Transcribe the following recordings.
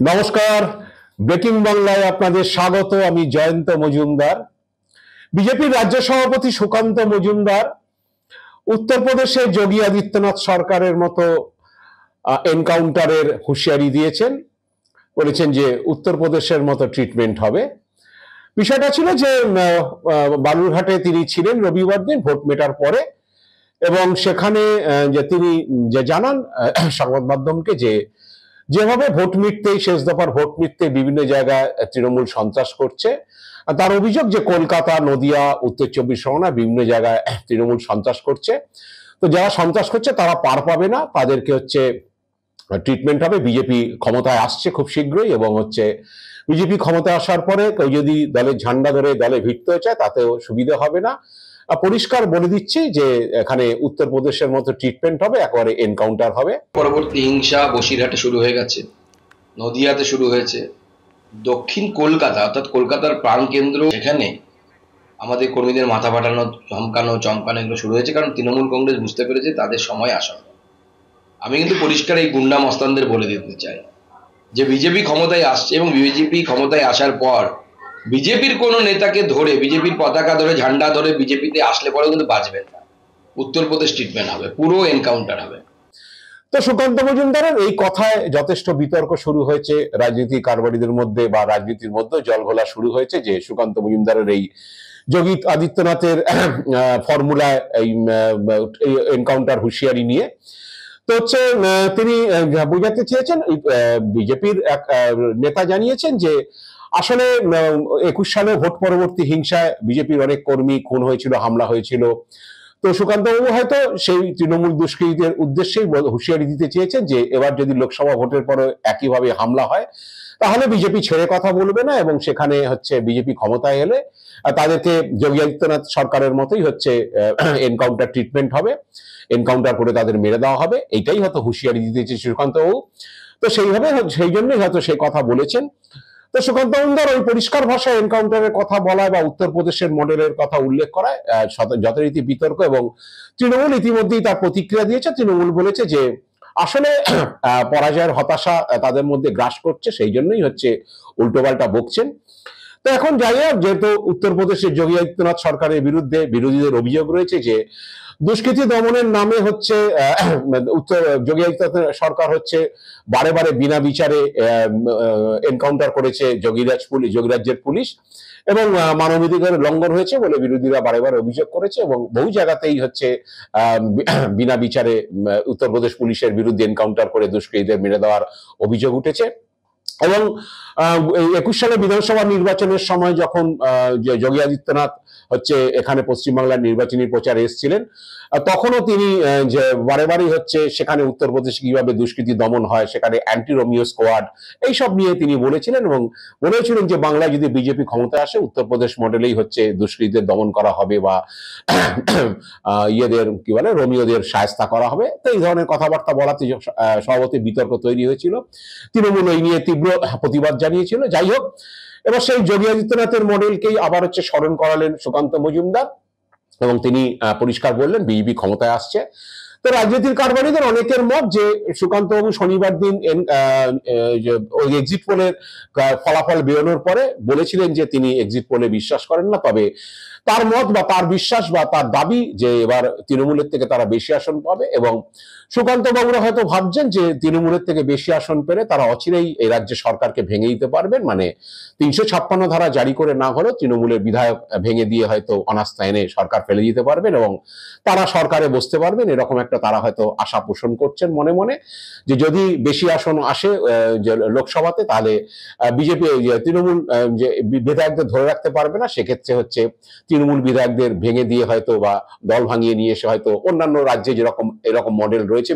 নমস্কার, ব্রেকিং বাংলায় আপনাদের স্বাগত। আমি জয়ন্ত মজুমদার। বিজেপির রাজ্য সভাপতি সুকান্ত মজুমদার উত্তরপ্রদেশে যোগী আদিত্যনাথ সরকারের মতো এনকাউন্টারের হুঁশিয়ারি দিয়েছেন। বলেছেন যে উত্তরপ্রদেশের মতো ট্রিটমেন্ট হবে। বিষয়টা ছিল যে বালুরঘাটে তিনি ছিলেন রবিবার দিন ভোট মেটার পরে, এবং সেখানে যে তিনি যে জানান সংবাদ মাধ্যমকে যে যেভাবে ভোট মিটতেই শেষ দফার ভোট মিটতে বিভিন্ন জায়গায় তৃণমূল সন্ত্রাস করছে, তার অভিযোগ যে কলকাতা, নদিয়া, উত্তর চব্বিশ পরগনা বিভিন্ন জায়গায় তৃণমূল সন্ত্রাস করছে। তো যারা সন্ত্রাস করছে তারা পার পাবে না, তাদেরকে হচ্ছে ট্রিটমেন্ট হবে। বিজেপি ক্ষমতায় আসছে খুব শীঘ্রই, এবং হচ্ছে বিজেপি ক্ষমতায় আসার পরে কেউ যদি দলের ঝান্ডা ধরে দলে ভিড়তে চায় তাতেও সুবিধা হবে না। পরিষ্কার বলে দিচ্ছি যে এখানে উত্তরপ্রদেশের মতো ট্রিটমেন্ট হবে, একেবারে এনকাউন্টার হবে। পরবর্তী হিংসা বসিরহাটে শুরু হয়ে গেছে, নদিয়াতে শুরু হয়েছে, দক্ষিণ কলকাতা অর্থাৎ কলকাতার প্রাণকেন্দ্র, এখানে আমাদের কর্মীদের মাথা ফাটানো, চমকানো এগুলো শুরু হয়েছে। কারণ তৃণমূল কংগ্রেস বুঝতে পেরেছে তাদের সময় আসন্ন। আমি কিন্তু পরিষ্কার এই গুন্ডা মস্তানদের বলে দিতে চাই যে বিজেপি ক্ষমতায় আসছে, এবং বিজেপি ক্ষমতায় আসার পর বিজেপির কোনো নেতাকে ধরে, বিজেপির পতাকা ধরে, ঝান্ডা ধরে বিজেপিতে আসলে পরেও কিন্তু বাঁচবেন না। উত্তরপ্রদেশ ট্রিটমেন্ট হবে, পুরো এনকাউন্টার হবে। তো সুকান্ত মজুমদারের এই কথায় যথেষ্ট বিতর্ক শুরু হয়েছে রাজনীতি কারবারিদের মধ্যে, বা রাজনীতির মধ্যে জলঘোলা শুরু হয়েছে যে সুকান্ত মজুমদারের এই যোগী আদিত্যনাথের ফর্মুলায় এই এনকাউন্টার হুঁশিয়ারি নিয়ে। তো হচ্ছে তিনি বোঝাতে চেয়েছেন, বিজেপির এক নেতা জানিয়েছেন যে আসলে 21 সালে ভোট পরবর্তী হিংসায় বিজেপির অনেক কর্মী খুন হয়েছিল, হামলা হয়েছিল। তো সুকান্ত বাবু হয়তো সেই তৃণমূল দুষ্কৃতীদের উদ্দেশ্যেই হুঁশিয়ারি দিতে চেয়েছেন যে এবার যদি লোকসভা ভোটের পরে একইভাবে হামলা হয় তাহলে বিজেপি ছেড়ে কথা বলবে না, এবং সেখানে হচ্ছে বিজেপি ক্ষমতায় এলে তাদেরকে যোগী আদিত্যনাথ সরকারের মতোই হচ্ছে এনকাউন্টার ট্রিটমেন্ট হবে, এনকাউন্টার করে তাদের মেরে দেওয়া হবে। এইটাই হয়তো হুঁশিয়ারি দিতে চেয়েছে সুকান্ত বাবু। তো সেইভাবে সেই জন্যই হয়তো সেই কথা বলেছেন। তো সুকান্ত মজুমদার ওই পরিষ্কার ভাষায় এনকাউন্টারের কথা বলায় বা উত্তরপ্রদেশের মডেলের কথা উল্লেখ করায় যথারীতি বিতর্ক, এবং তৃণমূল ইতিমধ্যেই তার প্রতিক্রিয়া দিয়েছে। তৃণমূল বলেছে যে আসলে পরাজয়ের হতাশা তাদের মধ্যে গ্রাস করছে, সেই জন্যই হচ্ছে উল্টোপাল্টা বকছেন। তো এখন যাই হোক, যেহেতু উত্তরপ্রদেশের যোগী আদিত্যনাথ সরকারের বিরুদ্ধে বিরোধীদের অভিযোগ রয়েছে যে দুষ্কৃতি দমনের নামে হচ্ছে উত্তর যোগী আদিত্যনাথ সরকার হচ্ছে বারে বারে বিনা বিচারে এনকাউন্টার করেছে যোগীরাজ্যের পুলিশ, এবং মানবাধিকার লঙ্ঘন হয়েছে বলে বিরোধীরা বারে বারে অভিযোগ করেছে, এবং বহু জায়গাতেই হচ্ছে বিনা বিচারে উত্তরপ্রদেশ পুলিশের বিরুদ্ধে এনকাউন্টার করে দুষ্কৃতীদের মেরে দেওয়ার অভিযোগ উঠেছে। এবং 21 সালে বিধানসভা নির্বাচনের সময় যখন যোগী আদিত্যনাথ হচ্ছে এখানে পশ্চিমবাংলার নির্বাচনী প্রচারে এসেছিলেন, তখনও তিনি যে বারে বারেই হচ্ছে সেখানে উত্তরপ্রদেশে কিভাবে দুষ্কৃতি দমন হয়, সেখানে অ্যান্টি রোমিও স্কোয়াড, এইসব নিয়ে তিনি বলেছিলেন, এবং বলেছিলেন যে বাংলায় যদি বিজেপি ক্ষমতায় আসে উত্তরপ্রদেশ মডেলেই হচ্ছে দুষ্কৃতীদের দমন করা হবে, বা ইয়েদের কি বলে রোমিওদের শায়েস্তা করা হবে। তো এই ধরনের কথাবার্তা বলাতে স্বভাবতই বিতর্ক তৈরি হয়েছিল। তৃণমূল এই নিয়ে তীব্র প্রতিবাদ জানিয়েছিল। যাই হোক, এবার সেই যোগী আদিত্যনাথের মডেলকেই আবার হচ্ছে স্মরণ করালেন সুকান্ত মজুমদার, এবং তিনি পরিষ্কার বললেন বিজেপি ক্ষমতায় আসছে। তো রাজনীতির কারবারিদের অনেকের মত যে সুকান্ত বাবু শনিবার দিন ওই এক্সিট পোলের ফলাফল বেরোনোর পরে বলেছিলেন যে তিনি এক্সিট পোলে বিশ্বাস করেন না, তবে তার মত বা তার বিশ্বাস বা তার দাবি যে এবার তৃণমূলের থেকে তারা বেশি আসন পাবে, এবং সুকান্ত বাবুরা হয়তো ভাবছেন যে তৃণমূলের থেকে বেশি আসন পেলে তারা অচিরেই এই রাজ্যে সরকারকে ভেঙে দিতে পারবেন। মানে 356 ধারা জারি করে না হলেও তৃণমূলের বিধায়ক ভেঙে দিয়ে হয়তো অনাস্থা এনে সরকার ফেলে দিতে পারবেন, এবং তারা সরকারে বসতে পারবেন, এরকম একটা তারা হয়তো আশা পোষণ করছেন মনে মনে, যে যদি বেশি আসন আসে লোকসভাতে তাহলে বিজেপি তৃণমূল যে বিধায়কদের ধরে রাখতে পারবে না, সেক্ষেত্রে হচ্ছে তৃণমূল বিধায়কদের ভেঙে দিয়ে হয়তো বা দল ভাঙিয়ে নিয়ে এসে হয়তো অন্যান্য রাজ্যে যেরকম এরকম মডেল রয়েছে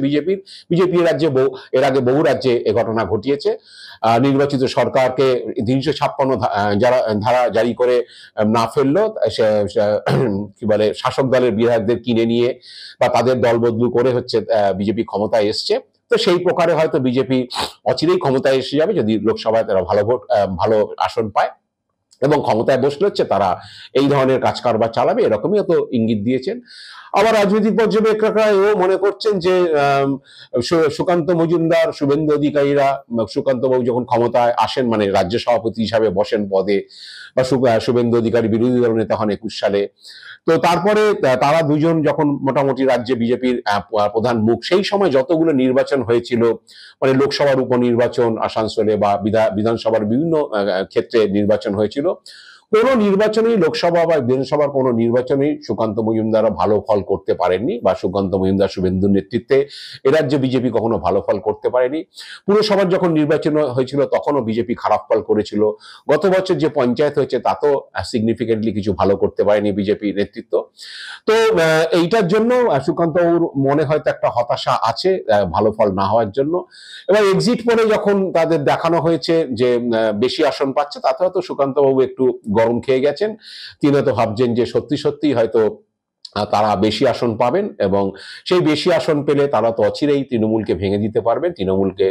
বিজেপি রাজ্যে এর আগে বহু রাজ্যে এ ঘটনা ঘটিয়েছে। নির্বাচিত সরকারকে 356 ধারা জারি করে না ফেললো কি বলে শাসক দলের বিধায়কদের কিনে নিয়ে বা তাদের দল বদলু করে হচ্ছে বিজেপি ক্ষমতায় এসছে। তো সেই প্রকারে হয়তো বিজেপি অচিরেই ক্ষমতায় এসে যাবে যদি লোকসভায় তারা ভালো আসন পায়। এবং ক্ষমতায় বসলে হচ্ছে তারা এই ধরনের কাজ কারবার চালাবে, এরকমই তো ইঙ্গিত দিয়েছেন। আবার রাজনৈতিক পর্যবেক্ষকরা এও মনে করছেন যে সুকান্ত মজুমদার, শুভেন্দু অধিকারীরা, সুকান্ত বাবু যখন ক্ষমতায় আসেন, মানে রাজ্য সভাপতি হিসাবে বসেন পদে, বা শুভেন্দু অধিকারী বিরোধী দল নেতা হন 21 সালে, তো তারপরে তারা দুজন যখন মোটামুটি রাজ্যে বিজেপির প্রধান মুখ, সেই সময় যতগুলো নির্বাচন হয়েছিল, মানে লোকসভার উপনির্বাচন আসানসোলে বা বিধানসভার বিভিন্ন ক্ষেত্রে নির্বাচন হয়েছিল, কোনো নির্বাচনেই, লোকসভা বা বিধানসভার কোনো নির্বাচনেই সুকান্ত মজুমদাররা ভালো ফল করতে পারেননি, বা সুকান্ত মজুমদার শুভেন্দুর নেতৃত্বে এ রাজ্যে বিজেপি কখনো ভালো ফল করতে পারেনি। পুরসভার যখন নির্বাচন হয়েছিল তখনও বিজেপি খারাপ ফল করেছিল। গত বছর যে পঞ্চায়েত হয়েছে তাতেও সিগনিফিকেন্টলি কিছু ভালো করতে পারেনি বিজেপি নেতৃত্ব। তো এইটার জন্য সুকান্ত বাবুর মনে হয়তো একটা হতাশা আছে ভালো ফল না হওয়ার জন্য। এবার এক্সিট পোলে যখন তাদের দেখানো হয়েছে যে বেশি আসন পাচ্ছে, তাতে হয়তো সুকান্ত বাবু একটু গরম খেয়ে গেছেন। তিনি হয়তো ভাবছেন যে সত্যি সত্যি হয়তো তারা বেশি আসন পাবেন, এবং সেই বেশি আসন পেলে তারা তো অচিরেই তৃণমূলকে ভেঙে দিতে পারবেন।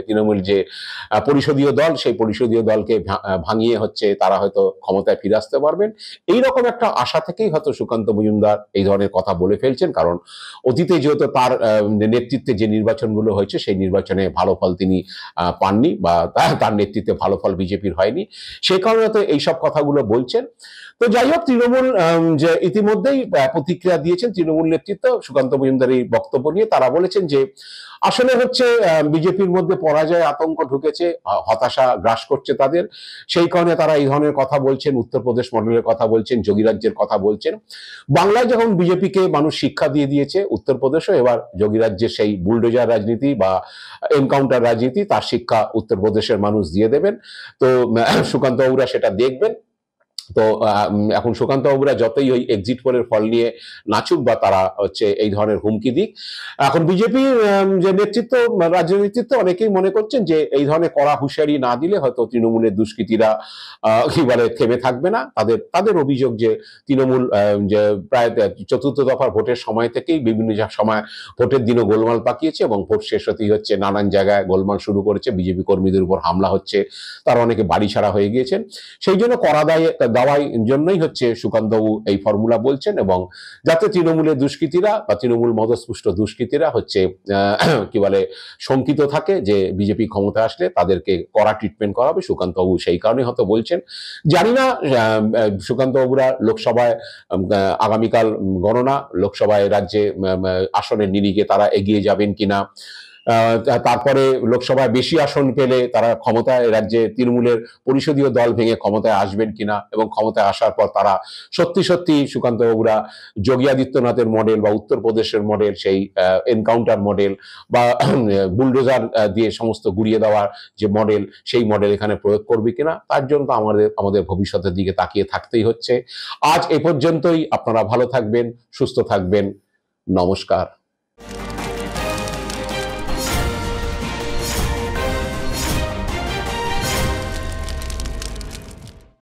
তৃণমূল যে পরিষদীয় দল, সেই পরিষদীয় দলকে ভাঙিয়ে হচ্ছে তারা হয়তো ক্ষমতায় ফিরে আসতে পারবেন। এইরকম একটা আশা থেকেই হয়তো সুকান্ত মজুমদার এই ধরনের কথা বলে ফেলছেন, কারণ অতীতে যেহেতু তার নেতৃত্বে যে নির্বাচনগুলো হয়েছে সেই নির্বাচনে ভালো ফল তিনি পাননি, বা তার নেতৃত্বে ভালো ফল বিজেপির হয়নি, সে কারণে তো এইসব কথাগুলো বলছেন। তো যাই হোক, তৃণমূল যে ইতিমধ্যেই প্রতিক্রিয়া দিয়েছেন তৃণমূল নেতৃত্ব সুকান্ত মজুমদার এই বক্তব্য নিয়ে। তারা বলেছেন যে আসলে হচ্ছে বিজেপির মধ্যে পরাজয় আতঙ্ক ঢুকেছে, হতাশা গ্রাস করছে তাদের, সেই কারণে তারা এই ধরনের কথা বলছেন, উত্তরপ্রদেশ মডেলের কথা বলছেন, যোগীরাজ্যের কথা বলছেন। বাংলায় যখন বিজেপিকে মানুষ শিক্ষা দিয়ে দিয়েছে, উত্তরপ্রদেশও এবার যোগীরাজ্যের সেই বুলডোজার রাজনীতি বা এনকাউন্টার রাজনীতি, তার শিক্ষা উত্তরপ্রদেশের মানুষ দিয়ে দেবেন। তো সুকান্ত বাবুরা সেটা দেখবেন। তো এখন সুকান্ত বাবুরা যতই ওই এক্সিট পোলের ফল নিয়ে নাচুক বা তারা হচ্ছে এই ধরনের হুমকি দিক, এখন বিজেপি যে নেতৃত্ব, রাজ্য নেতৃত্ব অনেকেই মনে করছেন যে এই ধরনের কড়া হুঁশিয়ারি না দিলে হয়তো তৃণমূলের দুষ্কৃতীরা কি বলে থেমে থাকবে না। তাদের অভিযোগ যে তৃণমূল যে প্রায় চতুর্থ দফার ভোটের সময় থেকেই বিভিন্ন সময় ভোটের দিনও গোলমাল পাকিয়েছে, এবং ভোট শেষ হতেই হচ্ছে নানান জায়গায় গোলমাল শুরু করেছে, বিজেপি কর্মীদের উপর হামলা হচ্ছে, তারা অনেকে বাড়ি ছাড়া হয়ে গিয়েছেন। সেই জন্য কড়া দাওয়াই জন্যই হচ্ছে সুকান্তবাবু এই ফর্মুলা বলছেন, এবং যাতে তৃণমূলের দুষ্কৃতীরা বা তৃণমূল মদস্পুষ্ট দুষ্কৃতীরা হচ্ছে কি বলে শঙ্কিত থাকে যে বিজেপি ক্ষমতা আসলে তাদেরকে কড়া ট্রিটমেন্ট করা হবে, সুকান্তবাবু সেই কারণে হয়তো বলছেন। জানি না সুকান্তবাবুরা লোকসভায় আগামীকাল গণনা, লোকসভায় রাজ্যে আসনের নিরিখে তারা এগিয়ে যাবেন কিনা, তারপরে লোকসভায় বেশি আসন পেলে তারা ক্ষমতায় রাজ্যে তৃণমূলের পরিষদীয় দল ভেঙে ক্ষমতায় আসবেন কিনা, এবং ক্ষমতায় আসার পর তারা সত্যি সত্যি সুকান্ত বাবুরা যোগী আদিত্যনাথের মডেল বা উত্তরপ্রদেশের মডেল, সেই এনকাউন্টার মডেল বা বুলডোজার দিয়ে সমস্ত গুড়িয়ে দেওয়ার যে মডেল, সেই মডেল এখানে প্রয়োগ করবে কিনা, তার জন্য তো আমাদের ভবিষ্যতের দিকে তাকিয়ে থাকতেই হচ্ছে। আজ এ পর্যন্তই। আপনারা ভালো থাকবেন, সুস্থ থাকবেন। নমস্কার।